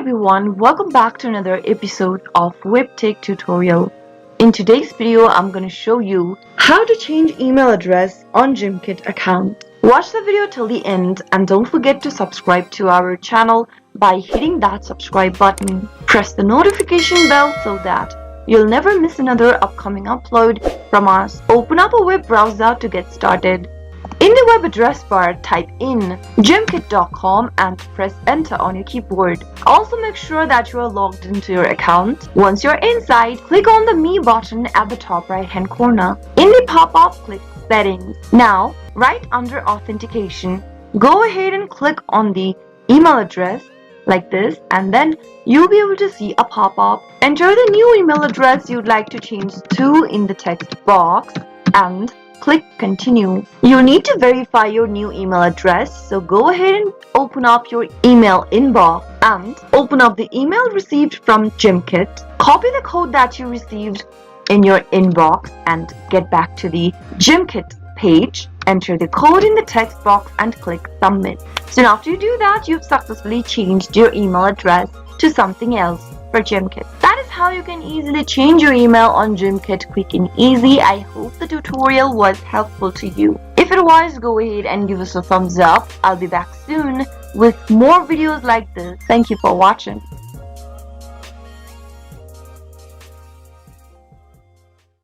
everyone, welcome back to another episode of Webtech Tutorial. In today's video, I'm going to show you how to change email address on Gimkit account. Watch the video till the end and don't forget to subscribe to our channel by hitting that subscribe button. Press the notification bell so that you'll never miss another upcoming upload from us. Open up a web browser to get started. In the web address bar, type in gimkit.com and press enter on your keyboard. Also make sure that you are logged into your account. Once you're inside, click on the Me button at the top right hand corner. In the pop-up, click Settings. Now, right under Authentication, go ahead and click on the email address like this, and then you'll be able to see a pop-up. Enter the new email address you'd like to change to in the text box and click Continue. You need to verify your new email address, so go ahead and open up your email inbox and open up the email received from Gimkit. Copy the code that you received in your inbox and get back to the Gimkit page. Enter the code in the text box and click Submit. So after you do that, you've successfully changed your email address to something else for Gimkit. That is how you can easily change your email on Gimkit quick and easy. I hope the tutorial was helpful to you. If it was, go ahead and give us a thumbs up. I'll be back soon with more videos like this. Thank you for watching.